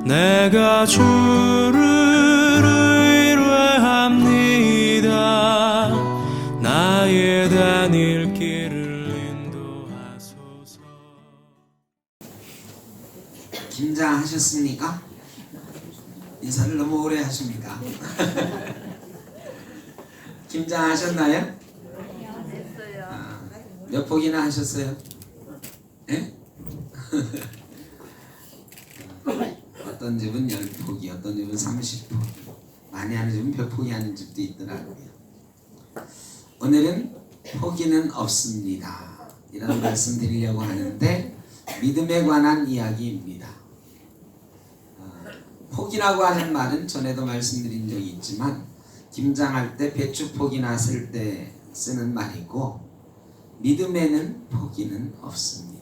내가 주를 의뢰합니다. 나의 다닐 길을 인도하소서. 김장하셨습니까? 인사를 너무 오래 하십니까? 김장하셨나요? 몇 폭이나 하셨어요? 예? 어떤 집은 10폭이, 어떤 집은 30폭, 많이 하는 집은 몇 폭이 하는 집도 있더라고요. 오늘은 포기는 없습니다 이런 말씀 드리려고 하는데, 믿음에 관한 이야기입니다. 포기라고 하는 말은 전에도 말씀드린 적이 있지만, 김장할 때 배추포기 났을 때 쓰는 말이고, 믿음에는 포기는 없습니다.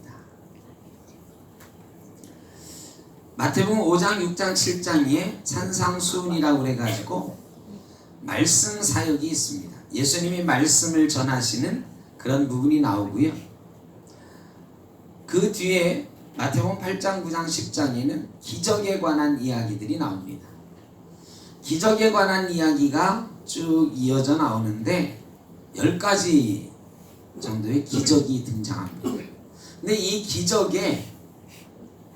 마태복음 5장, 6장, 7장에 산상수훈이라고 해가지고 말씀 사역이 있습니다. 예수님이 말씀을 전하시는 그런 부분이 나오고요. 그 뒤에 마태복음 8장, 9장, 10장에는 기적에 관한 이야기들이 나옵니다. 기적에 관한 이야기가 쭉 이어져 나오는데 10가지 정도의 기적이 등장합니다. 근데 이 기적의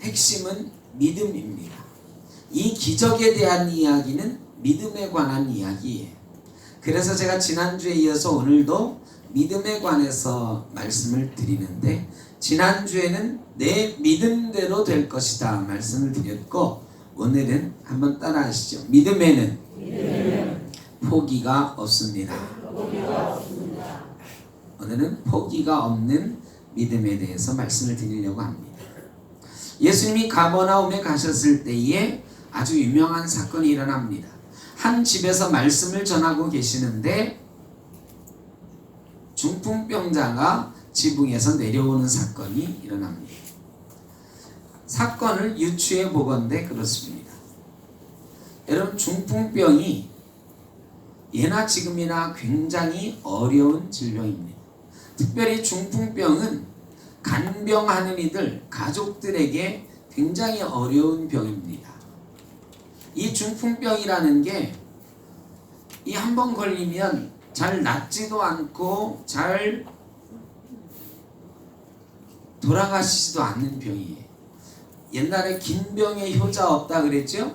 핵심은 믿음입니다. 이 기적에 대한 이야기는 믿음에 관한 이야기예요. 그래서 제가 지난주에 이어서 오늘도 믿음에 관해서 말씀을 드리는데, 지난주에는 내 믿음대로 될 것이다 말씀을 드렸고, 오늘은 한번 따라 하시죠. 믿음에는 포기가 없습니다. 오늘은 포기가 없는 믿음에 대해서 말씀을 드리려고 합니다. 예수님이 가버나움에 가셨을 때에 아주 유명한 사건이 일어납니다. 한 집에서 말씀을 전하고 계시는데 중풍병자가 지붕에서 내려오는 사건이 일어납니다. 사건을 유추해 보건대 그렇습니다. 여러분, 중풍병이 예나 지금이나 굉장히 어려운 질병입니다. 특별히 중풍병은 간병하는 이들, 가족들에게 굉장히 어려운 병입니다. 이 중풍병이라는 게 이 한 번 걸리면 잘 낫지도 않고 잘 돌아가시지도 않는 병이에요. 옛날에 긴 병에 효자 없다 그랬죠?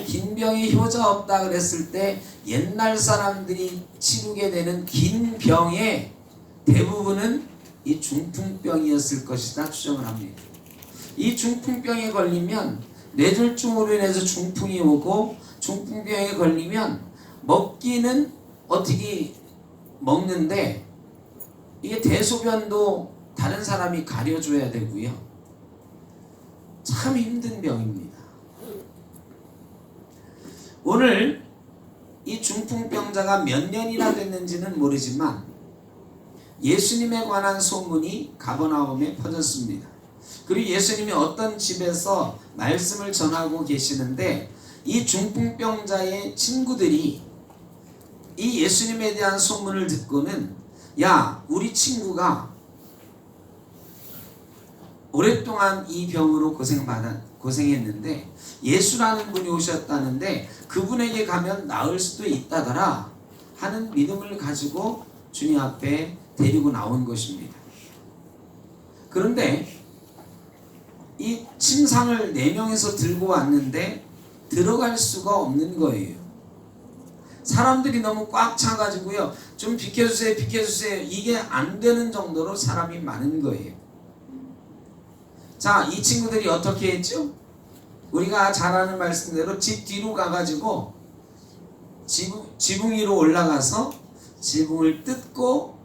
긴 병에 효자 없다 그랬을 때 옛날 사람들이 치르게 되는 긴 병의 대부분은 이 중풍병이었을 것이다 추정을 합니다. 이 중풍병에 걸리면 뇌졸중으로 인해서 중풍이 오고, 중풍병에 걸리면 먹기는 어떻게 먹는데 이게 대소변도 다른 사람이 가려줘야 되고요. 참 힘든 병입니다. 오늘 이 중풍병자가 몇 년이나 됐는지는 모르지만 예수님에 관한 소문이 가버나움에 퍼졌습니다. 그리고 예수님이 어떤 집에서 말씀을 전하고 계시는데, 이 중풍병자의 친구들이 이 예수님에 대한 소문을 듣고는, 야, 우리 친구가 오랫동안 이 병으로 고생했는데 예수라는 분이 오셨다는데 그분에게 가면 나을 수도 있다더라 하는 믿음을 가지고 주님 앞에 데리고 나온 것입니다. 그런데 이 침상을 4명에서 들고 왔는데 들어갈 수가 없는 거예요. 사람들이 너무 꽉 차가지고요. 좀 비켜주세요, 비켜주세요. 이게 안 되는 정도로 사람이 많은 거예요. 자, 이 친구들이 어떻게 했죠? 우리가 잘 아는 말씀대로 집 뒤로 가가지고 지붕 위로 올라가서 지붕을 뜯고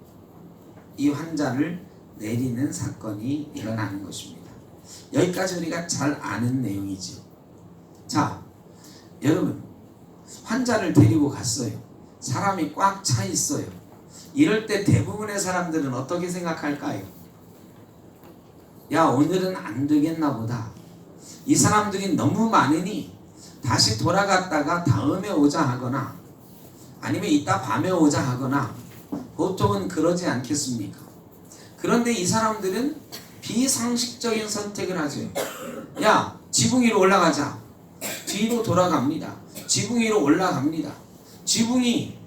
이 환자를 내리는 사건이 일어나는 것입니다. 여기까지 우리가 잘 아는 내용이죠. 자, 여러분, 환자를 데리고 갔어요. 사람이 꽉 차 있어요. 이럴 때 대부분의 사람들은 어떻게 생각할까요? 야, 오늘은 안 되겠나 보다. 이 사람들이 너무 많으니 다시 돌아갔다가 다음에 오자 하거나, 아니면 이따 밤에 오자 하거나, 보통은 그러지 않겠습니까? 그런데 이 사람들은 비상식적인 선택을 하죠. 야, 지붕 위로 올라가자. 뒤로 돌아갑니다. 지붕 위로 올라갑니다. 지붕이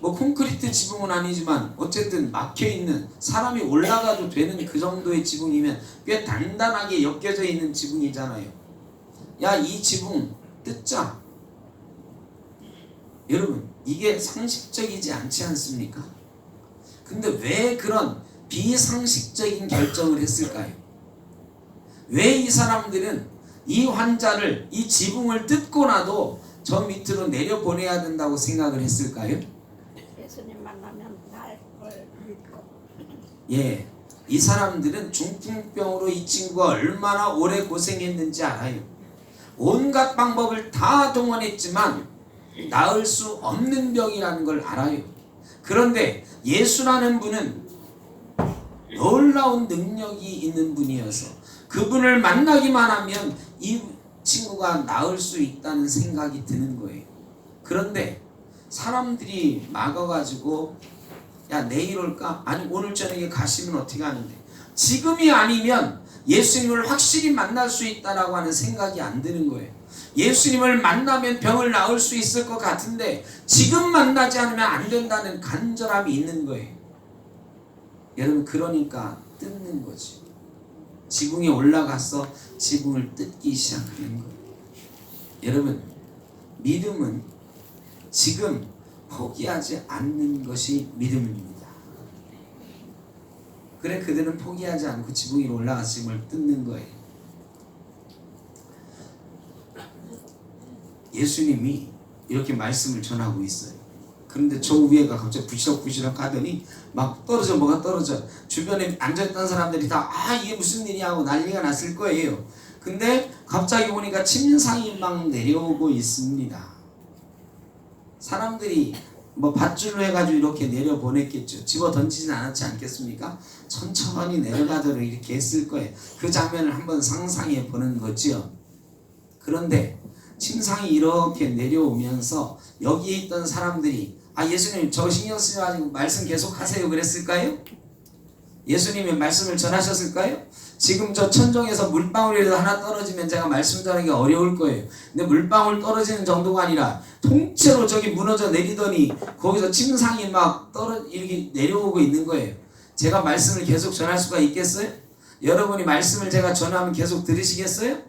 뭐 콘크리트 지붕은 아니지만 어쨌든 막혀있는, 사람이 올라가도 되는 그 정도의 지붕이면 꽤 단단하게 엮여져 있는 지붕이잖아요. 야, 이 지붕 뜯자. 여러분, 이게 상식적이지 않지 않습니까? 근데 왜 그런 비상식적인 결정을 했을까요? 왜 이 사람들은 이 환자를, 이 지붕을 뜯고 나도 저 밑으로 내려보내야 된다고 생각을 했을까요? 예수님 만나면 날 걸 믿고. 예, 이 사람들은 중풍병으로 이 친구가 얼마나 오래 고생했는지 알아요. 온갖 방법을 다 동원했지만 나을 수 없는 병이라는 걸 알아요. 그런데 예수라는 분은 놀라운 능력이 있는 분이어서 그분을 만나기만 하면 이 친구가 나을 수 있다는 생각이 드는 거예요. 그런데 사람들이 막아가지고 야, 내일 올까? 아니 오늘 저녁에 가시면 어떻게 하는데, 지금이 아니면 예수님을 확실히 만날 수 있다라고 하는 생각이 안 드는 거예요. 예수님을 만나면 병을 나을 수 있을 것 같은데 지금 만나지 않으면 안 된다는 간절함이 있는 거예요. 여러분, 그러니까 뜯는 거지. 지붕에 올라가서 지붕을 뜯기 시작하는 거예요. 여러분, 믿음은 지금 포기하지 않는 것이 믿음입니다. 그래, 그들은 포기하지 않고 지붕 위로 올라가서 지붕을 뜯는 거예요. 예수님이 이렇게 말씀을 전하고 있어요. 그런데 저 위에가 갑자기 부시럭부시럭 하더니 막 떨어져, 뭐가 떨어져. 주변에 앉아있던 사람들이 다 이게 무슨 일이야 하고 난리가 났을 거예요. 근데 갑자기 보니까 침상이 막 내려오고 있습니다. 사람들이 뭐 밧줄로 해가지고 이렇게 내려보냈겠죠. 집어 던지진 않았지 않겠습니까? 천천히 내려가도록 이렇게 했을 거예요. 그 장면을 한번 상상해 보는 거죠. 그런데 침상이 이렇게 내려오면서 여기에 있던 사람들이 예수님 저 신경 쓰지 마시고 말씀 계속 하세요 그랬을까요? 예수님이 말씀을 전하셨을까요? 지금 저 천정에서 물방울이라도 하나 떨어지면 제가 말씀 전하기 어려울 거예요. 근데 물방울 떨어지는 정도가 아니라 통째로 저기 무너져 내리더니 거기서 침상이 막 이렇게 내려오고 있는 거예요. 제가 말씀을 계속 전할 수가 있겠어요? 여러분이 말씀을 제가 전하면 계속 들으시겠어요?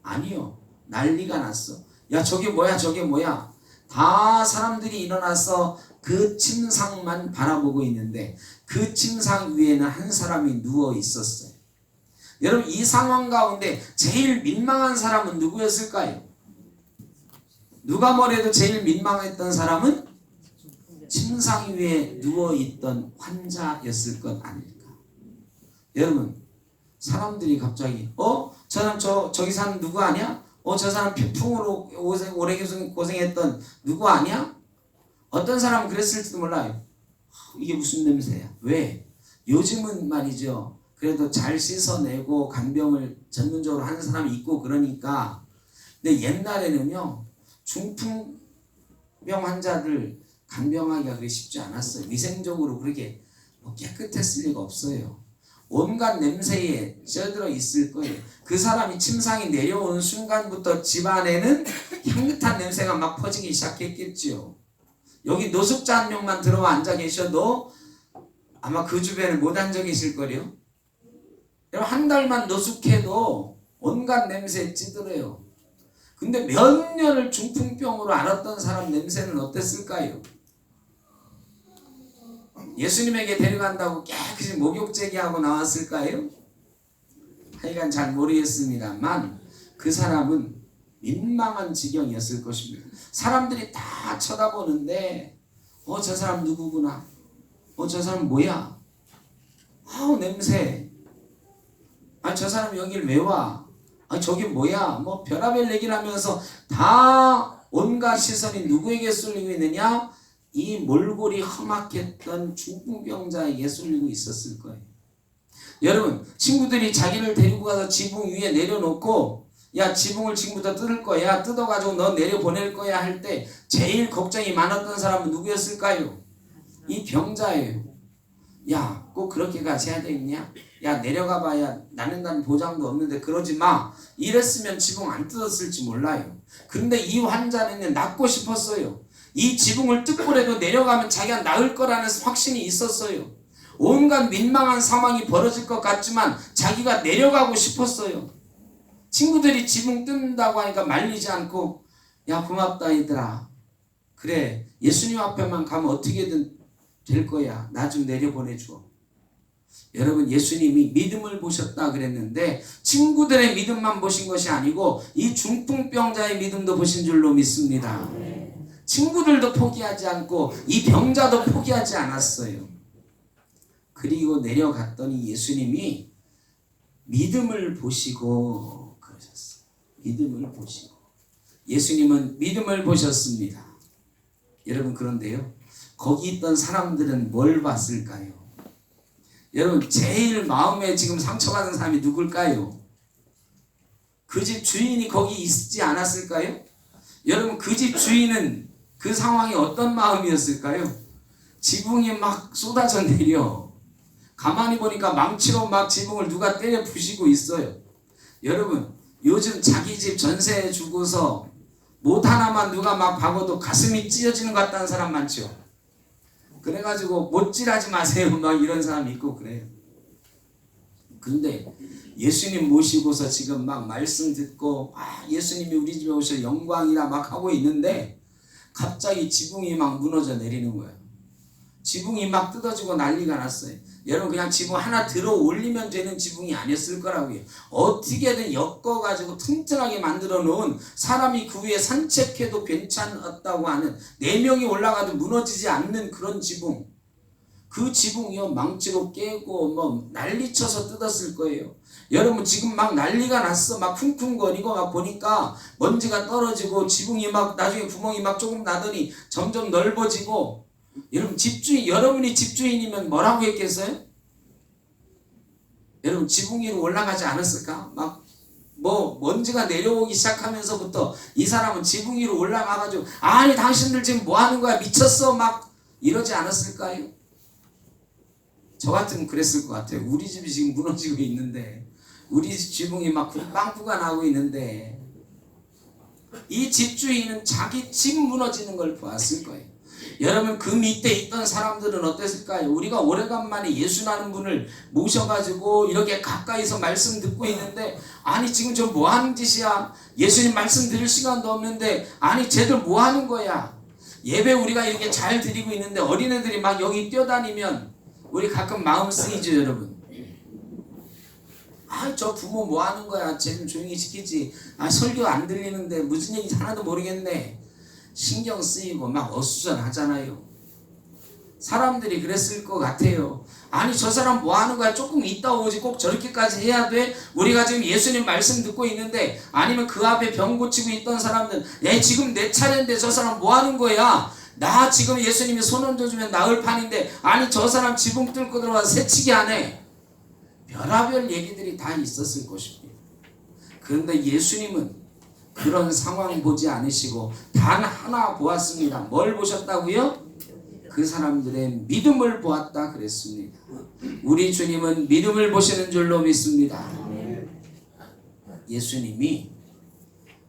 아니요. 난리가 났어. 야, 저게 뭐야, 저게 뭐야. 다 사람들이 일어나서 그 침상만 바라보고 있는데 그 침상 위에는 한 사람이 누워 있었어요. 여러분, 이 상황 가운데 제일 민망한 사람은 누구였을까요? 누가 뭐래도 제일 민망했던 사람은 침상 위에 누워있던 환자였을 것 아닐까. 여러분, 사람들이 갑자기 저 사람 저기 사는 누구 아니야? 저 사람 병으로 오래 고생했던 누구 아니야? 어떤 사람은 그랬을지도 몰라요. 이게 무슨 냄새야? 왜? 요즘은 말이죠, 그래도 잘 씻어내고 간병을 전문적으로 하는 사람이 있고 그러니까. 근데 옛날에는요, 중풍병 환자들 간병하기가 그렇게 쉽지 않았어요. 위생적으로 그렇게 깨끗했을 리가 없어요. 온갖 냄새에 쪄들어 있을 거예요. 그 사람이 침상이 내려오는 순간부터 집안에는 향긋한 냄새가 막 퍼지기 시작했겠지요. 여기 노숙자 한 명만 들어와 앉아 계셔도 아마 그 주변에 못 앉아 계실 거래요. 한 달만 노숙해도 온갖 냄새에 찌들어요. 근데 몇 년을 중풍병으로 앓았던 사람 냄새는 어땠을까요? 예수님에게 데려간다고 깨끗이 목욕제기하고 나왔을까요? 하여간 잘 모르겠습니다만 그 사람은 민망한 지경이었을 것입니다. 사람들이 다 쳐다보는데 저 사람 누구구나, 저 사람 뭐야, 냄새, 저 사람 여길 왜 와, 저게 뭐야, 뭐 별의별 얘기를 하면서 다 온갖 시선이 누구에게 쏠리고 있느냐? 이 몰골이 험악했던 중풍병자에게 쏠리고 있었을 거예요. 여러분, 친구들이 자기를 데리고 가서 지붕 위에 내려놓고 야, 지붕을 지금부터 뜯을 거야, 뜯어가지고 너 내려보낼 거야 할 때 제일 걱정이 많았던 사람은 누구였을까요? 이 병자예요. 야, 꼭 그렇게까지 해야 되겠냐? 야 내려가 봐야 나는 보장도 없는데 그러지 마 이랬으면 지붕 안 뜯었을지 몰라요. 그런데 이 환자는 낫고 싶었어요. 이 지붕을 뜯고라도 내려가면 자기가 나을 거라는 확신이 있었어요. 온갖 민망한 상황이 벌어질 것 같지만 자기가 내려가고 싶었어요. 친구들이 지붕 뜯는다고 하니까 말리지 않고 야 고맙다 얘들아. 그래 예수님 앞에만 가면 어떻게든 될 거야. 나 좀 내려보내줘. 여러분 예수님이 믿음을 보셨다 그랬는데 친구들의 믿음만 보신 것이 아니고 이 중풍병자의 믿음도 보신 줄로 믿습니다. 친구들도 포기하지 않고 이 병자도 포기하지 않았어요. 그리고 내려갔더니 예수님이 믿음을 보시고 그러셨어요. 믿음을 보시고. 예수님은 믿음을 보셨습니다. 여러분 그런데요. 거기 있던 사람들은 뭘 봤을까요? 여러분 제일 마음에 지금 상처받은 사람이 누굴까요? 그 집 주인이 거기 있지 않았을까요? 여러분 그 집 주인은 그 상황이 어떤 마음이었을까요? 지붕이 막 쏟아져 내려. 가만히 보니까 망치로 막 지붕을 누가 때려 부시고 있어요. 여러분 요즘 자기 집 전세 주고서 못 하나만 누가 막 박아도 가슴이 찢어지는 것 같다는 사람 많죠. 그래가지고 못질하지 마세요 막 이런 사람이 있고 그래요. 그런데 예수님 모시고서 지금 막 말씀 듣고 예수님이 우리 집에 오셔 영광이라 막 하고 있는데 갑자기 지붕이 막 무너져 내리는 거예요. 지붕이 막 뜯어지고 난리가 났어요. 여러분 그냥 지붕 하나 들어 올리면 되는 지붕이 아니었을 거라고요. 어떻게든 엮어가지고 튼튼하게 만들어 놓은 사람이 그 위에 산책해도 괜찮았다고 하는 4명이 올라가도 무너지지 않는 그런 지붕. 그 지붕이요 망치로 깨고 뭐 난리쳐서 뜯었을 거예요. 여러분 지금 막 난리가 났어. 막 쿵쿵거리고 막 보니까 먼지가 떨어지고 지붕이 막 나중에 구멍이 막 조금 나더니 점점 넓어지고. 여러분 집주인 여러분이 집주인이면 뭐라고 했겠어요? 여러분 지붕 위로 올라가지 않았을까? 막 뭐 먼지가 내려오기 시작하면서부터 이 사람은 지붕 위로 올라가가지고 아니 당신들 지금 뭐 하는 거야 미쳤어 막 이러지 않았을까요? 저 같으면 그랬을 것 같아요. 우리 집이 지금 무너지고 있는데 우리 집 지붕이 막 빵꾸가 나고 있는데 이 집주인은 자기 집 무너지는 걸 보았을 거예요. 여러분 그 밑에 있던 사람들은 어땠을까요? 우리가 오래간만에 예수라는 분을 모셔가지고 이렇게 가까이서 말씀 듣고 있는데 아니 지금 저 뭐 하는 짓이야? 예수님 말씀 드릴 시간도 없는데 아니 쟤들 뭐 하는 거야? 예배 우리가 이렇게 잘 드리고 있는데 어린애들이 막 여기 뛰어다니면 우리 가끔 마음 쓰이죠 여러분. 저 부모 뭐 하는 거야? 쟤는 조용히 시키지. 설교 안 들리는데 무슨 얘기인지 하나도 모르겠네. 신경 쓰이고 막 어수선하잖아요. 사람들이 그랬을 것 같아요. 아니 저 사람 뭐 하는 거야? 조금 있다 오지 꼭 저렇게까지 해야 돼? 우리가 지금 예수님 말씀 듣고 있는데 아니면 그 앞에 병 고치고 있던 사람들 지금 내 차례인데 저 사람 뭐 하는 거야? 나 지금 예수님이 손 얹어주면 나을 판인데 아니 저 사람 지붕 뚫고 들어와서 새치기 안 해. 별의별 얘기들이 다 있었을 것입니다. 그런데 예수님은 그런 상황 보지 않으시고 단 하나 보았습니다. 뭘 보셨다고요? 그 사람들의 믿음을 보았다 그랬습니다. 우리 주님은 믿음을 보시는 줄로 믿습니다. 예수님이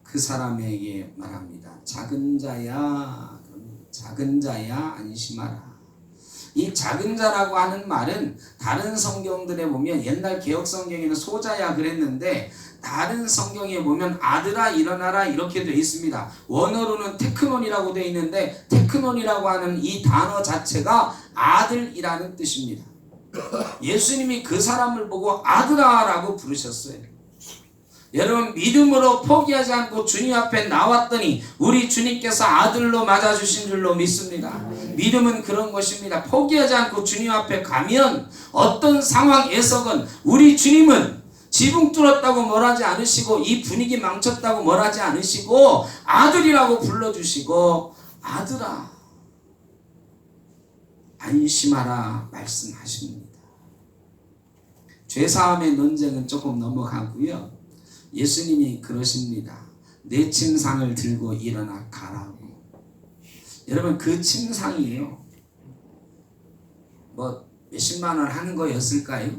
그 사람에게 말합니다. 작은 자야 안심하라. 이 작은 자라고 하는 말은 다른 성경들에 보면 옛날 개혁 성경에는 소자야 그랬는데 다른 성경에 보면 아들아 일어나라 이렇게 되어 있습니다. 원어로는 테크논이라고 되어 있는데 테크논이라고 하는 이 단어 자체가 아들이라는 뜻입니다. 예수님이 그 사람을 보고 아들아 라고 부르셨어요. 여러분 믿음으로 포기하지 않고 주님 앞에 나왔더니 우리 주님께서 아들로 맞아주신 줄로 믿습니다. 믿음은 그런 것입니다. 포기하지 않고 주님 앞에 가면 어떤 상황에서건 우리 주님은 지붕 뚫었다고 뭘하지 않으시고 이 분위기 망쳤다고 뭘하지 않으시고 아들이라고 불러주시고 아들아 안심하라 말씀하십니다. 죄사함의 논쟁은 조금 넘어가고요. 예수님이 그러십니다. 내 침상을 들고 일어나 가라고. 여러분 그 침상이요 뭐 몇십만 원 하는 거였을까요?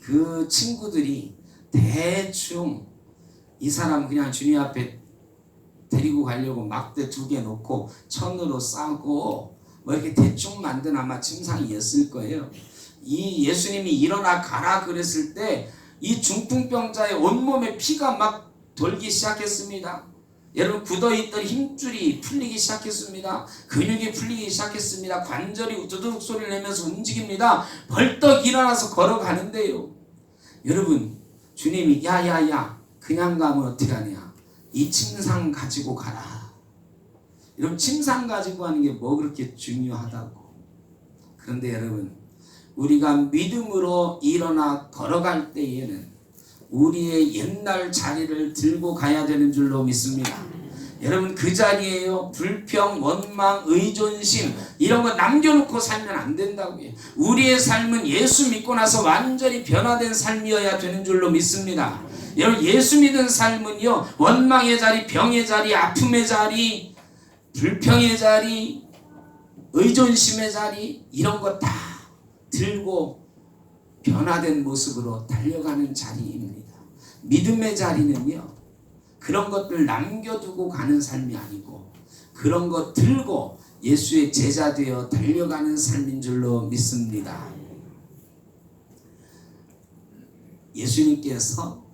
그 친구들이 대충 이 사람 그냥 주님 앞에 데리고 가려고 막대 2개 놓고 천으로 싸고 뭐 이렇게 대충 만든 아마 침상이었을 거예요. 이 예수님이 일어나 가라 그랬을 때 이 중풍병자의 온몸에 피가 막 돌기 시작했습니다. 여러분 굳어있던 힘줄이 풀리기 시작했습니다. 근육이 풀리기 시작했습니다. 관절이 우두둑 소리를 내면서 움직입니다. 벌떡 일어나서 걸어가는데요. 여러분 주님이 야야야 그냥 가면 어떻게 하냐, 이 침상 가지고 가라. 여러분 침상 가지고 하는 게 뭐 그렇게 중요하다고. 그런데 여러분 우리가 믿음으로 일어나 걸어갈 때에는 우리의 옛날 자리를 들고 가야 되는 줄로 믿습니다. 여러분 그 자리에요 불평, 원망, 의존심 이런 거 남겨놓고 살면 안 된다고요. 우리의 삶은 예수 믿고 나서 완전히 변화된 삶이어야 되는 줄로 믿습니다. 여러분 예수 믿은 삶은요 원망의 자리, 병의 자리, 아픔의 자리, 불평의 자리, 의존심의 자리 이런 거 다 들고 변화된 모습으로 달려가는 자리입니다. 믿음의 자리는요 그런 것들 남겨두고 가는 삶이 아니고 그런 것 들고 예수의 제자 되어 달려가는 삶인 줄로 믿습니다. 예수님께서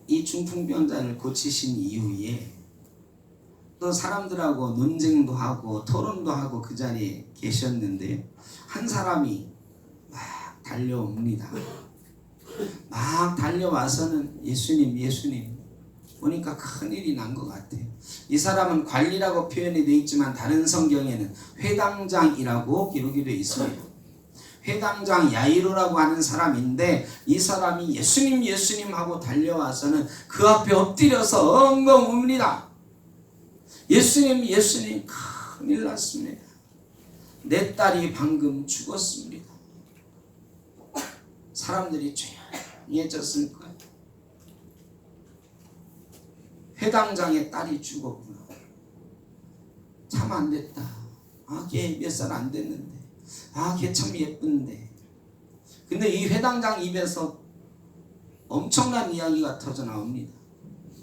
이 중풍병자를 고치신 이후에 또 사람들하고 논쟁도 하고 토론도 하고 그 자리에 계셨는데 한 사람이 막 달려옵니다. 막 달려와서는 예수님 보니까 큰일이 난 것 같아요. 이 사람은 관리라고 표현이 되어 있지만 다른 성경에는 회당장이라고 기록이 되어 있습니다. 회당장 야이로라고 하는 사람인데 이 사람이 예수님 하고 달려와서는 그 앞에 엎드려서 엉엉 웁니다. 예수님 큰일 났습니다. 내 딸이 방금 죽었습니다. 사람들이 조용해졌을 거예요. 회당장의 딸이 죽었구나. 참 안 됐다. 걔 몇 살 안 됐는데. 걔 참 예쁜데. 근데 이 회당장 입에서 엄청난 이야기가 터져 나옵니다.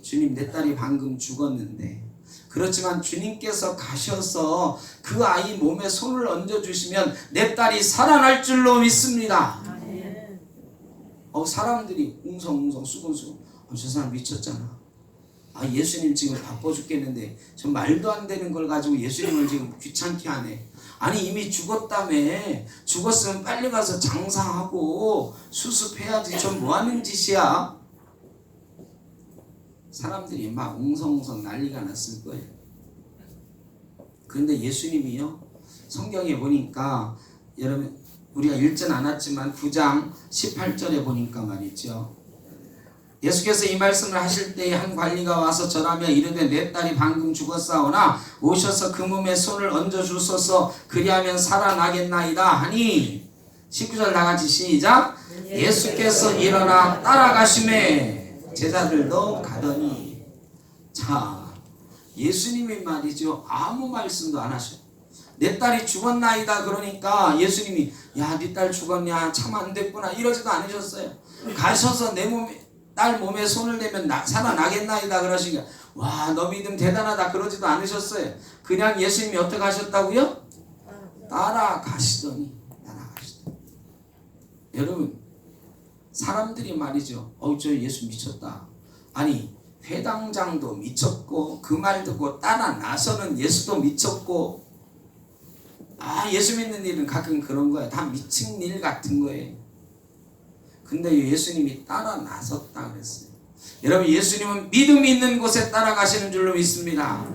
주님 내 딸이 방금 죽었는데 그렇지만 주님께서 가셔서 그 아이 몸에 손을 얹어주시면 내 딸이 살아날 줄로 믿습니다. 사람들이 웅성웅성 수근수근 저 사람 미쳤잖아. 예수님 지금 바빠 죽겠는데 저 말도 안 되는 걸 가지고 예수님을 지금 귀찮게 하네. 아니 이미 죽었다며. 죽었으면 빨리 가서 장사하고 수습해야지. 저 뭐하는 짓이야. 사람들이 막 웅성웅성 난리가 났을 거예요. 그런데 예수님이요 성경에 보니까 여러분 우리가 읽진 않았지만 9장 18절에 보니까 말이죠. 예수께서 이 말씀을 하실 때에 한 관리가 와서 절하며 이르되 내 딸이 방금 죽었사오나 오셔서 그 몸에 손을 얹어 주소서 그리하면 살아나겠나이다 하니 19절 나같이 시작. 예수께서 일어나 따라가시매 제자들도 가더니. 자 예수님이 말이죠 아무 말씀도 안 하셔요. 내 딸이 죽었나이다 그러니까 예수님이 야 네 딸 죽었냐 참 안 됐구나 이러지도 않으셨어요. 가셔서 내 몸에 딸 몸에 손을 대면 살아나겠나이다 그러시니까 와 너 믿음 대단하다 그러지도 않으셨어요. 그냥 예수님이 어떻게 하셨다고요? 따라가시더니. 여러분 사람들이 말이죠 저 예수 미쳤다. 아니 회당장도 미쳤고 그 말 듣고 따라 나서는 예수도 미쳤고 예수 믿는 일은 가끔 그런 거예요. 다 미친 일 같은 거예요. 근데 예수님이 따라 나섰다 그랬어요. 여러분 예수님은 믿음이 있는 곳에 따라가시는 줄로 믿습니다.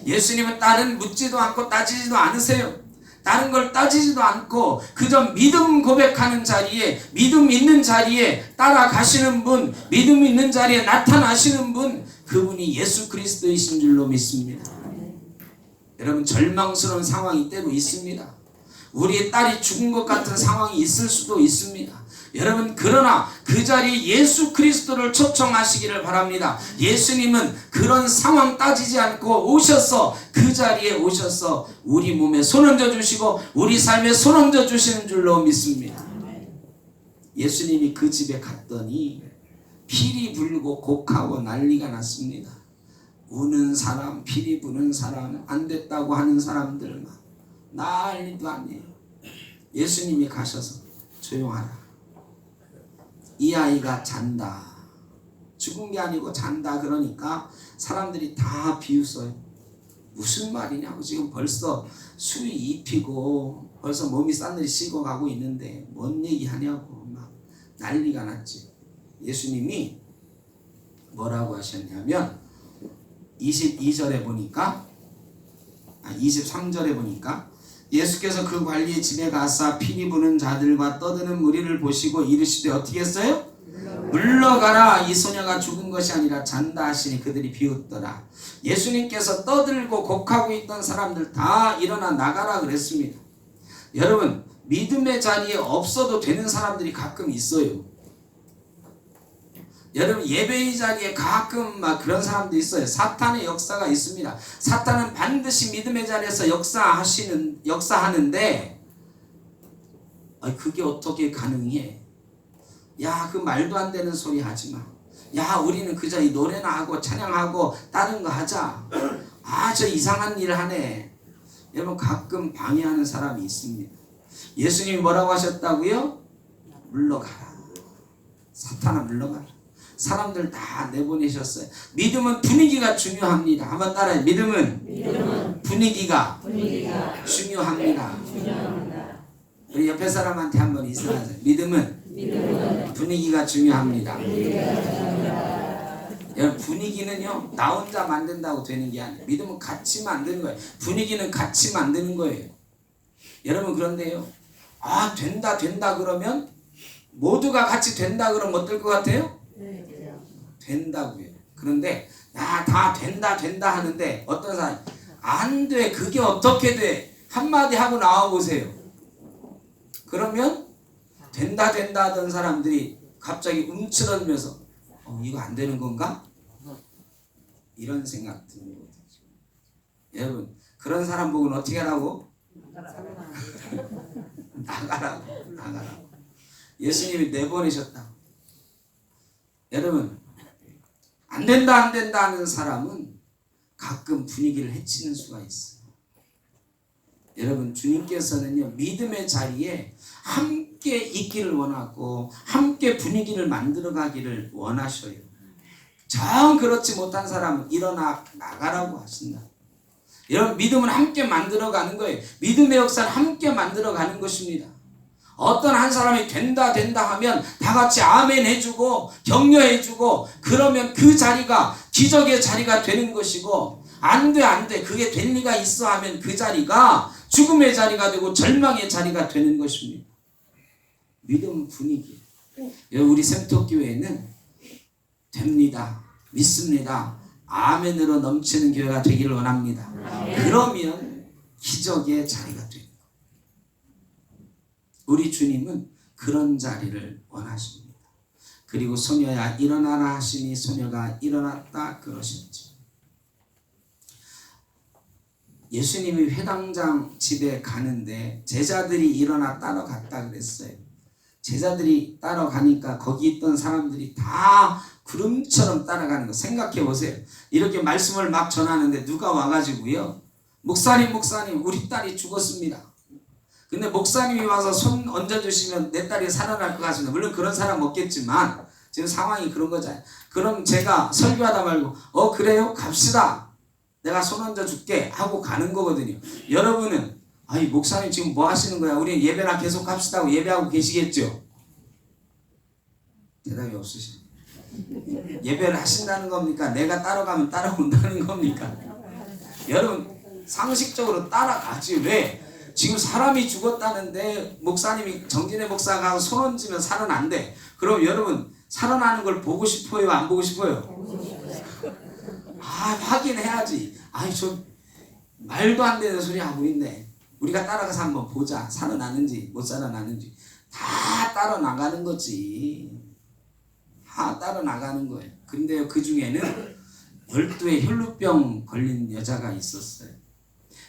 예수님은 다른 묻지도 않고 따지지도 않으세요. 다른 걸 따지지도 않고 그저 믿음 고백하는 자리에 믿음 있는 자리에 따라가시는 분, 믿음 있는 자리에 나타나시는 분, 그분이 예수 그리스도이신 줄로 믿습니다. 여러분 절망스러운 상황이 때로 있습니다. 우리의 딸이 죽은 것 같은 상황이 있을 수도 있습니다. 여러분 그러나 그 자리에 예수 그리스도를 초청하시기를 바랍니다. 예수님은 그런 상황 따지지 않고 오셔서 그 자리에 오셔서 우리 몸에 손 얹어 주시고 우리 삶에 손 얹어 주시는 줄로 믿습니다. 예수님이 그 집에 갔더니 피리 불고 곡하고 난리가 났습니다. 우는 사람, 피리 부는 사람, 안 됐다고 하는 사람들만 난리도 아니에요. 예수님이 가셔서 조용하라. 이 아이가 잔다. 죽은 게 아니고 잔다. 그러니까 사람들이 다 비웃어요. 무슨 말이냐고. 지금 벌써 술이 입히고 벌써 몸이 싸늘히 식어가고 있는데 뭔 얘기하냐고 막 난리가 났지. 예수님이 뭐라고 하셨냐면 22절에 보니까 23절에 보니까 예수께서 그 관리의 집에 가사 피리 부는 자들과 떠드는 무리를 보시고 이르시되 어떻게 했어요? 물러가라. 이 소녀가 죽은 것이 아니라 잔다 하시니 그들이 비웃더라. 예수님께서 떠들고 곡하고 있던 사람들 다 일어나 나가라 그랬습니다. 여러분, 믿음의 자리에 없어도 되는 사람들이 가끔 있어요. 여러분, 예배의 자리에 가끔 막 그런 사람도 있어요. 사탄의 역사가 있습니다. 사탄은 반드시 믿음의 자리에서 역사하는데 그게 어떻게 가능해? 야, 그 말도 안 되는 소리 하지 마. 야, 우리는 그저 이 노래나 하고 찬양하고 다른 거 하자. 저 이상한 일 하네. 여러분, 가끔 방해하는 사람이 있습니다. 예수님이 뭐라고 하셨다고요? 물러가라. 사탄아, 물러가라. 사람들 다 내보내셨어요. 믿음은 분위기가 중요합니다. 한번 따라해. 믿음은 분위기가 중요합니다. 우리 옆에 사람한테 한번 인사하세요. 믿음은 분위기가 중요합니다. 여러분, 분위기는요 나 혼자 만든다고 되는 게 아니에요. 믿음은 같이 만드는 거예요. 분위기는 같이 만드는 거예요. 여러분, 그런데요 된다 그러면 모두가 같이 된다 그러면 어떨 것 같아요? 된다고요. 그런데 다 된다 하는데 어떤 사람이 안 돼, 그게 어떻게 돼? 한마디 하고 나와 보세요. 그러면 된다 하던 사람들이 갑자기 움츠러들면서 이거 안 되는 건가? 이런 생각 드는 거죠. 여러분, 그런 사람 보고는 어떻게 하라고? 나가라고. 예수님이 내보내셨다. 여러분, 안 된다 하는 사람은 가끔 분위기를 해치는 수가 있어요. 여러분, 주님께서는요 믿음의 자리에 함께 있기를 원하고 함께 분위기를 만들어 가기를 원하셔요. 정 그렇지 못한 사람은 일어나 나가라고 하신다. 여러분, 믿음은 함께 만들어 가는 거예요. 믿음의 역사를 함께 만들어 가는 것입니다. 어떤 한 사람이 된다 하면 다 같이 아멘 해주고 격려해주고 그러면 그 자리가 기적의 자리가 되는 것이고, 안 돼 그게 될 리가 있어 하면 그 자리가 죽음의 자리가 되고 절망의 자리가 되는 것입니다. 믿음 분위기. 우리 semtok교회는 됩니다, 믿습니다, 아멘으로 넘치는 교회가 되기를 원합니다. 그러면 기적의 자리가 됩니다. 우리 주님은 그런 자리를 원하십니다. 그리고 소녀야 일어나라 하시니 소녀가 일어났다 그러셨죠. 예수님이 회당장 집에 가는데 제자들이 일어나 따라갔다 그랬어요. 제자들이 따라가니까 거기 있던 사람들이 다 구름처럼 따라가는 거 생각해 보세요. 이렇게 말씀을 막 전하는데 누가 와가지고요, 목사님 우리 딸이 죽었습니다. 근데 목사님이 와서 손 얹어주시면 내 딸이 살아날 것 같습니다. 물론 그런 사람 없겠지만 지금 상황이 그런 거잖아요. 그럼 제가 설교하다 말고 그래요? 갑시다. 내가 손 얹어줄게 하고 가는 거거든요. 여러분은 목사님 지금 뭐 하시는 거야? 우리 예배나 계속 합시다 하고 예배하고 계시겠죠? 대답이 없으시네. 예배를 하신다는 겁니까? 내가 따라가면 따라온다는 겁니까? 여러분, 상식적으로 따라가지. 왜? 지금 사람이 죽었다는데 목사님이 정진의 목사가 가서 손 얹으면 살아난대. 그럼 여러분, 살아나는 걸 보고 싶어요? 안 보고 싶어요? 확인해야지. 저 말도 안 되는 소리 하고 있네. 우리가 따라가서 한번 보자. 살아나는지 못 살아나는지. 다 따라 나가는 거지. 다 따라 나가는 거예요. 근데요, 그 중에는 12의 혈루병 걸린 여자가 있었어요.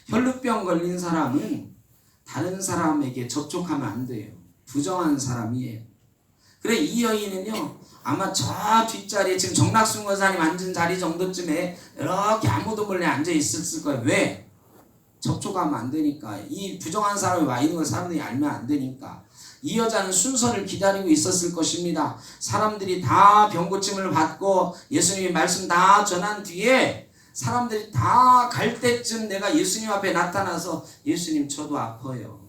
혈루병 걸린 사람은 다른 사람에게 접촉하면 안 돼요. 부정한 사람이에요. 그래 이 여인은요 아마 저 뒷자리에 지금 정락순 권사님 앉은 자리 정도쯤에 이렇게 아무도 몰래 앉아 있었을 거예요. 왜? 접촉하면 안 되니까. 이 부정한 사람이 와 있는 걸 사람들이 알면 안 되니까. 이 여자는 순서를 기다리고 있었을 것입니다. 사람들이 다 병고침을 받고 예수님의 말씀 다 전한 뒤에 사람들이 다 갈 때쯤 내가 예수님 앞에 나타나서 예수님 저도 아파요.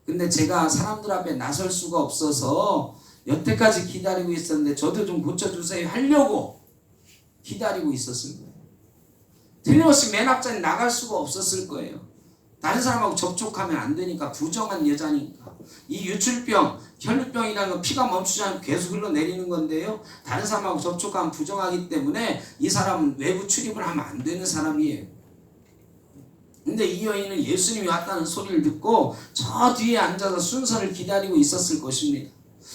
근데 제가 사람들 앞에 나설 수가 없어서 여태까지 기다리고 있었는데 저도 좀 고쳐주세요 하려고 기다리고 있었을 거예요. 틀림없이 맨 앞자리 나갈 수가 없었을 거예요. 다른 사람하고 접촉하면 안 되니까. 부정한 여자니까. 이 유출병, 혈류병이라는 건 피가 멈추지 않고 계속 흘러내리는 건데요. 다른 사람하고 접촉하면 부정하기 때문에 이 사람은 외부 출입을 하면 안 되는 사람이에요. 근데 이 여인은 예수님이 왔다는 소리를 듣고 저 뒤에 앉아서 순서를 기다리고 있었을 것입니다.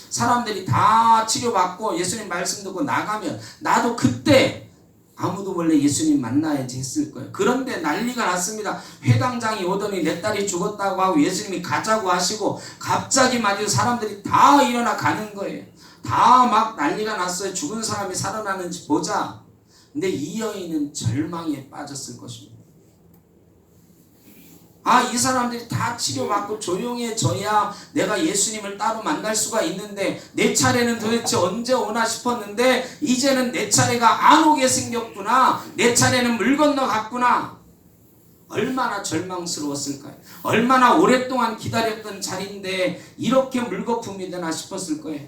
사람들이 다 치료받고 예수님 말씀 듣고 나가면 나도 그때 아무도 몰래 예수님 만나야지 했을 거예요. 그런데 난리가 났습니다. 회당장이 오더니 내 딸이 죽었다고 하고 예수님이 가자고 하시고 갑자기 말이죠. 사람들이 다 일어나 가는 거예요. 다 막 난리가 났어요. 죽은 사람이 살아나는지 보자. 근데 이 여인은 절망에 빠졌을 것입니다. 이 사람들이 다 치료받고 조용해져야 내가 예수님을 따로 만날 수가 있는데 내 차례는 도대체 언제 오나 싶었는데 이제는 내 차례가 안 오게 생겼구나. 내 차례는 물 건너갔구나. 얼마나 절망스러웠을까요? 얼마나 오랫동안 기다렸던 자리인데 이렇게 물거품이 되나 싶었을 거예요.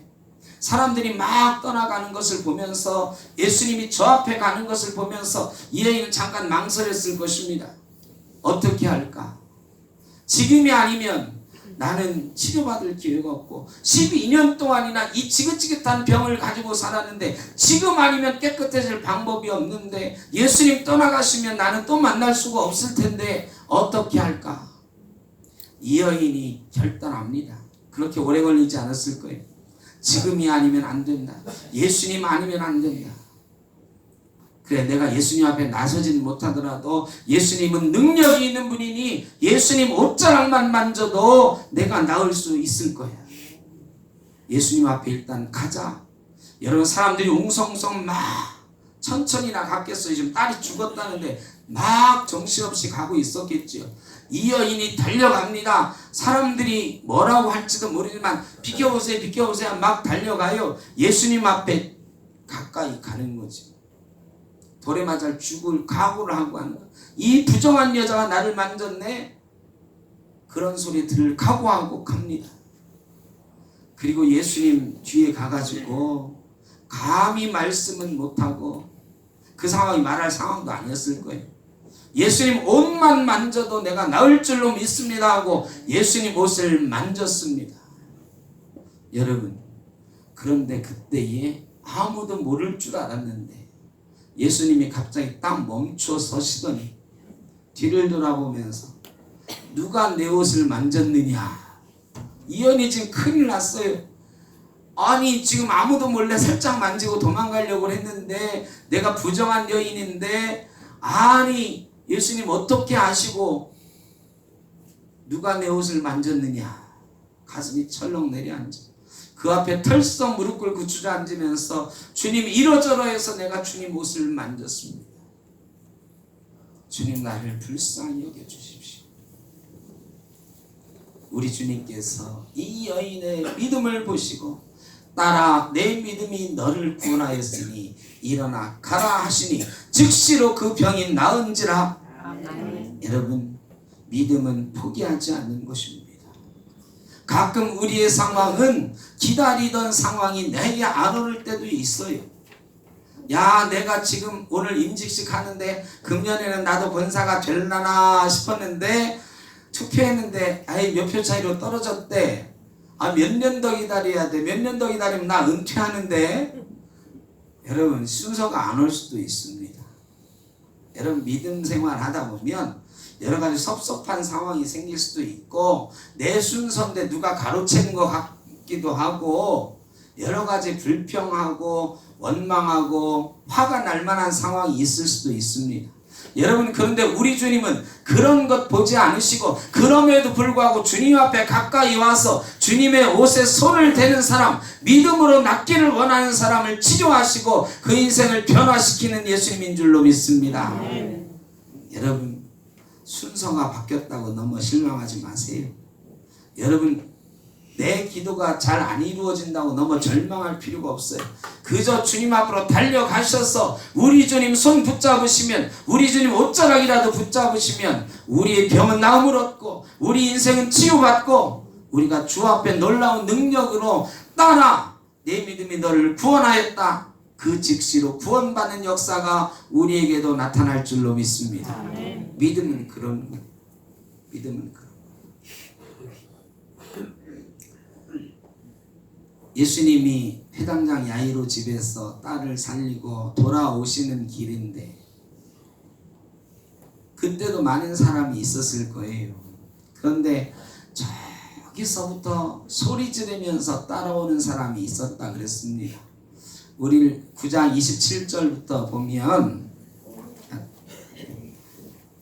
사람들이 막 떠나가는 것을 보면서 예수님이 저 앞에 가는 것을 보면서 이 여인은 잠깐 망설였을 것입니다. 어떻게 할까? 지금이 아니면 나는 치료받을 기회가 없고 12년 동안이나 이 지긋지긋한 병을 가지고 살았는데 지금 아니면 깨끗해질 방법이 없는데 예수님 떠나가시면 나는 또 만날 수가 없을 텐데 어떻게 할까? 이 여인이 결단합니다. 그렇게 오래 걸리지 않았을 거예요. 지금이 아니면 안 된다. 예수님 아니면 안 된다. 그래 내가 예수님 앞에 나서지는 못하더라도 예수님은 능력이 있는 분이니 예수님 옷자락만 만져도 내가 나을 수 있을 거야. 예수님 앞에 일단 가자. 여러분 사람들이 웅성웅성 막 천천히나 갔겠어요. 지금 딸이 죽었다는데 막 정신없이 가고 있었겠지요. 이 여인이 달려갑니다. 사람들이 뭐라고 할지도 모르지만 비켜보세요 비켜보세요 막 달려가요. 예수님 앞에 가까이 가는 거지. 돌에 맞아 죽을 각오를 하고 하는 거야. 이 부정한 여자가 나를 만졌네. 그런 소리 들을 각오하고 갑니다. 그리고 예수님 뒤에 가가지고 감히 말씀은 못하고 그 상황이 말할 상황도 아니었을 거예요. 예수님 옷만 만져도 내가 나을 줄로 믿습니다 하고 예수님 옷을 만졌습니다. 여러분 그런데 그때에 아무도 모를 줄 알았는데 예수님이 갑자기 딱 멈춰 서시더니 뒤를 돌아보면서 누가 내 옷을 만졌느냐. 이 여인이 지금 큰일 났어요. 아니 지금 아무도 몰래 살짝 만지고 도망가려고 했는데 내가 부정한 여인인데 아니 예수님 어떻게 아시고 누가 내 옷을 만졌느냐. 가슴이 철렁 내려앉아 그 앞에 털썩 무릎 꿇고 주저앉으면서 주님 이러저러 해서 내가 주님 옷을 만졌습니다. 주님 나를 불쌍히 여겨주십시오. 우리 주님께서 이 여인의 믿음을 보시고 딸아 내 믿음이 너를 구원하였으니 일어나 가라 하시니 즉시로 그 병이 나은지라. 여러분 믿음은 포기하지 않는 것입니다. 가끔 우리의 상황은 기다리던 상황이 내게 안 오를 때도 있어요. 야 내가 지금 오늘 임직식 하는데 금년에는 나도 권사가 될라나 싶었는데 투표했는데 몇 표 차이로 떨어졌대. 몇 년 더 기다려야 돼. 몇 년 더 기다리면 나 은퇴하는데. 여러분 순서가 안 올 수도 있습니다. 여러분 믿음 생활 하다 보면 여러 가지 섭섭한 상황이 생길 수도 있고 내 순서인데 누가 가로채는 것 같기도 하고 여러 가지 불평하고 원망하고 화가 날 만한 상황이 있을 수도 있습니다. 여러분, 그런데 우리 주님은 그런 것 보지 않으시고 그럼에도 불구하고 주님 앞에 가까이 와서 주님의 옷에 손을 대는 사람, 믿음으로 낫기를 원하는 사람을 치료하시고 그 인생을 변화시키는 예수님인 줄로 믿습니다. 여러분, 순서가 바뀌었다고 너무 실망하지 마세요. 여러분, 내 기도가 잘 안 이루어진다고 너무 절망할 필요가 없어요. 그저 주님 앞으로 달려가셔서 우리 주님 손 붙잡으시면, 우리 주님 옷자락이라도 붙잡으시면 우리의 병은 나음을 얻고 우리 인생은 치유받고 우리가 주 앞에 놀라운 능력으로 따라 내 믿음이 너를 구원하였다, 그 즉시로 구원받는 역사가 우리에게도 나타날 줄로 믿습니다. 믿음은 그런 거. 믿음은 그런 거. 예수님이 회당장 야이로 집에서 딸을 살리고 돌아오시는 길인데 그때도 많은 사람이 있었을 거예요. 그런데 저기서부터 소리 지르면서 따라오는 사람이 있었다 그랬습니다. 우리 9장 27절부터 보면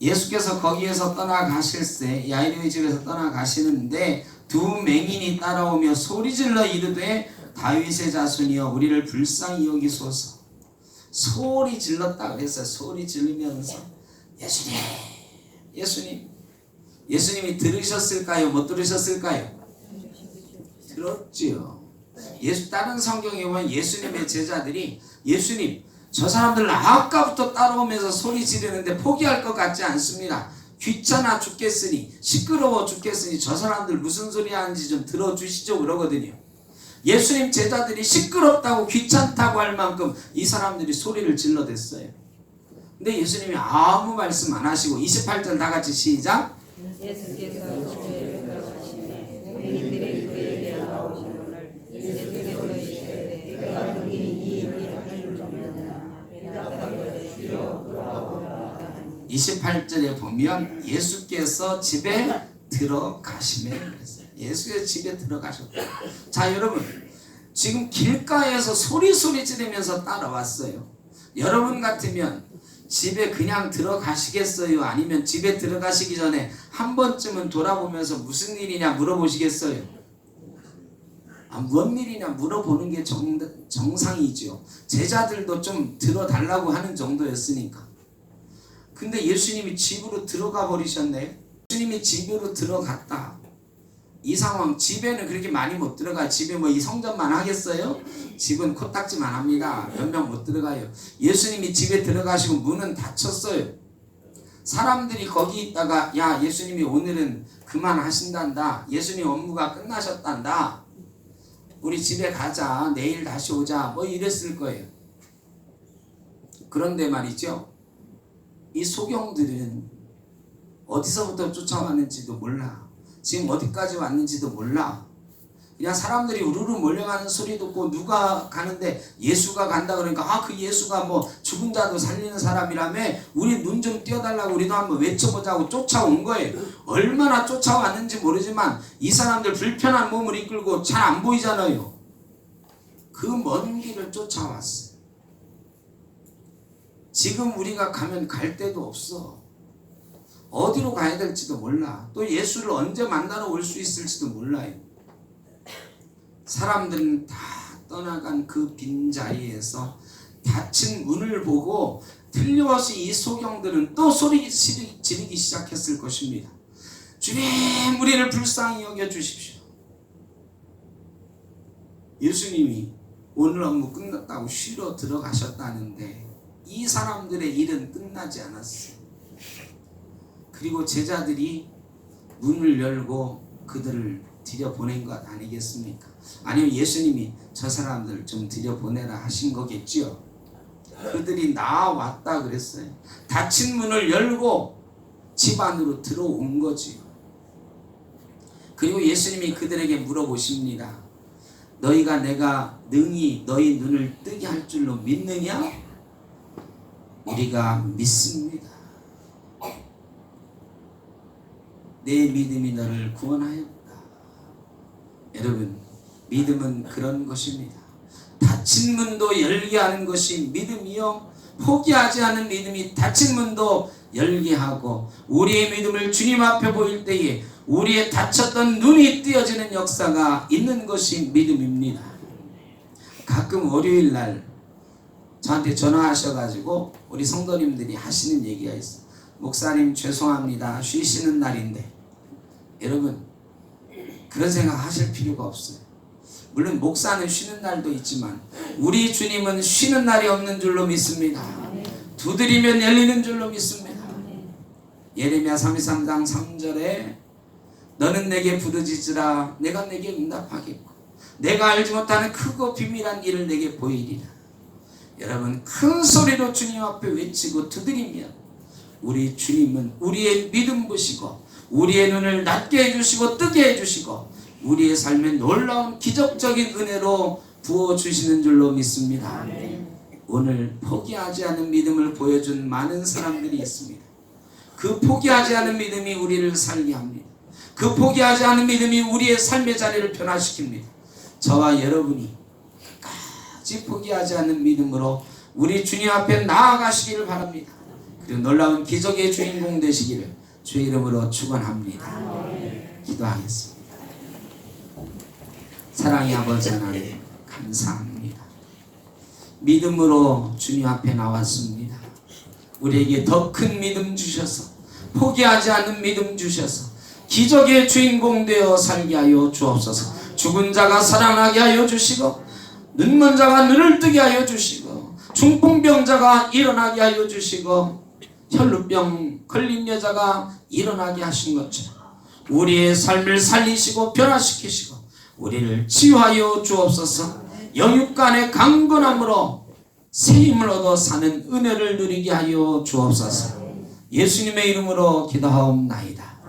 예수께서 거기에서 떠나가실새 야이로의 집에서 떠나가시는데 두 맹인이 따라오며 소리질러 이르되 다윗의 자손이여 우리를 불쌍히 여기소서. 소리 질렀다 그랬어요. 소리 지르면서 예수님이 들으셨을까요? 못 들으셨을까요? 들었지요. 다른 성경에 보면 예수님의 제자들이 예수님, 저 사람들 아까부터 따라오면서 소리 지르는데 포기할 것 같지 않습니다. 귀찮아 죽겠으니, 시끄러워 죽겠으니 저 사람들 무슨 소리 하는지 좀 들어주시죠 그러거든요. 예수님 제자들이 시끄럽다고 귀찮다고 할 만큼 이 사람들이 소리를 질러댔어요. 근데 예수님이 아무 말씀 안 하시고 28절 다 같이 시작. 예수께서 집에 들어가시매 맹인들이 그에게 나오시거늘 예수께서 이르시되 내가 너희 이 일을 하는 종이나 대답하여 주여 돌아오라. 28절에 보면 예수께서 집에 들어가시매 그랬어요. 예수께서 집에 들어가셨다. 자, 여러분, 지금 길가에서 소리 지르면서 따라왔어요. 여러분 같으면 집에 그냥 들어가시겠어요? 아니면 집에 들어가시기 전에 한 번쯤은 돌아보면서 무슨 일이냐 물어보시겠어요? 뭔 일이냐 물어보는 게 정상이죠. 제자들도 좀 들어달라고 하는 정도였으니까. 근데 예수님이 집으로 들어가 버리셨네. 예수님이 집으로 들어갔다. 이 상황, 집에는 그렇게 많이 못 들어가요. 집에 뭐 이 성전만 하겠어요? 집은 코딱지만 합니다. 몇 명 못 들어가요. 예수님이 집에 들어가시고 문은 닫혔어요. 사람들이 거기 있다가 야, 예수님이 오늘은 그만하신단다. 예수님 업무가 끝나셨단다. 우리 집에 가자. 내일 다시 오자. 뭐 이랬을 거예요. 그런데 말이죠, 이 소경들은 어디서부터 쫓아왔는지도 몰라. 지금 어디까지 왔는지도 몰라. 그냥 사람들이 우르르 몰려가는 소리 듣고 누가 가는데 예수가 간다 그러니까 그 예수가 뭐 죽은 자도 살리는 사람이라며 우리 눈 좀 띄워달라고 우리도 한번 외쳐보자고 쫓아온 거예요. 얼마나 쫓아왔는지 모르지만 이 사람들 불편한 몸을 이끌고 잘 안 보이잖아요. 그 먼 길을 쫓아왔어요. 지금 우리가 가면 갈 데도 없어. 어디로 가야 될지도 몰라. 또 예수를 언제 만나러 올 수 있을지도 몰라요. 사람들은 다 떠나간 그 빈자리에서 닫힌 문을 보고 틀림없이 이 소경들은 또 소리 지르기 시작했을 것입니다. 주님, 우리를 불쌍히 여겨주십시오. 예수님이 오늘 업무 끝났다고 쉬러 들어가셨다는데 이 사람들의 일은 끝나지 않았어요. 그리고 제자들이 문을 열고 그들을 들여보낸 것 아니겠습니까? 아니면 예수님이 저 사람들 좀 들여보내라 하신 거겠지요. 그들이 나왔다 그랬어요. 닫힌 문을 열고 집 안으로 들어온 거지요. 그리고 예수님이 그들에게 물어보십니다. 너희가 내가 능히 너희 눈을 뜨게 할 줄로 믿느냐? 우리가 믿습니다. 내 믿음이 너를 구원하였다. 여러분, 믿음은 그런 것입니다. 닫힌 문도 열게 하는 것이 믿음이요, 포기하지 않은 믿음이 닫힌 문도 열게 하고 우리의 믿음을 주님 앞에 보일 때에 우리의 닫혔던 눈이 띄어지는 역사가 있는 것이 믿음입니다. 가끔 월요일 날 저한테 전화하셔가지고 우리 성도님들이 하시는 얘기가 있어요. 목사님 죄송합니다. 쉬시는 날인데. 여러분 그런 생각 하실 필요가 없어요. 물론 목사는 쉬는 날도 있지만 우리 주님은 쉬는 날이 없는 줄로 믿습니다. 두드리면 열리는 줄로 믿습니다. 예레미야 33장 3절에 너는 내게 부르짖으라 내가 내게 응답하겠고 내가 알지 못하는 크고 비밀한 일을 내게 보이리라. 여러분 큰 소리로 주님 앞에 외치고 두드리면 우리 주님은 우리의 믿음 보시고 우리의 눈을 낮게 해주시고 뜨게 해주시고 우리의 삶에 놀라운 기적적인 은혜로 부어주시는 줄로 믿습니다. 오늘 포기하지 않은 믿음을 보여준 많은 사람들이 있습니다. 그 포기하지 않은 믿음이 우리를 살게 합니다. 그 포기하지 않은 믿음이 우리의 삶의 자리를 변화시킵니다. 저와 여러분이 끝까지 포기하지 않는 믿음으로 우리 주님 앞에 나아가시기를 바랍니다. 그리고 놀라운 기적의 주인공 되시기를 주의 이름으로 축원합니다. 기도하겠습니다. 사랑의 아버지 하나님 감사합니다. 믿음으로 주님 앞에 나왔습니다. 우리에게 더 큰 믿음 주셔서 포기하지 않는 믿음 주셔서 기적의 주인공 되어 살게 하여 주옵소서. 죽은 자가 살아나게 하여 주시고 눈먼 자가 눈을 뜨게 하여 주시고 중풍병자가 일어나게 하여 주시고 혈루병 걸린 여자가 일어나게 하신 것처럼 우리의 삶을 살리시고 변화시키시고 우리를 치유하여 주옵소서. 영육간의 강건함으로 세임을 얻어 사는 은혜를 누리게 하여 주옵소서. 예수님의 이름으로 기도하옵나이다.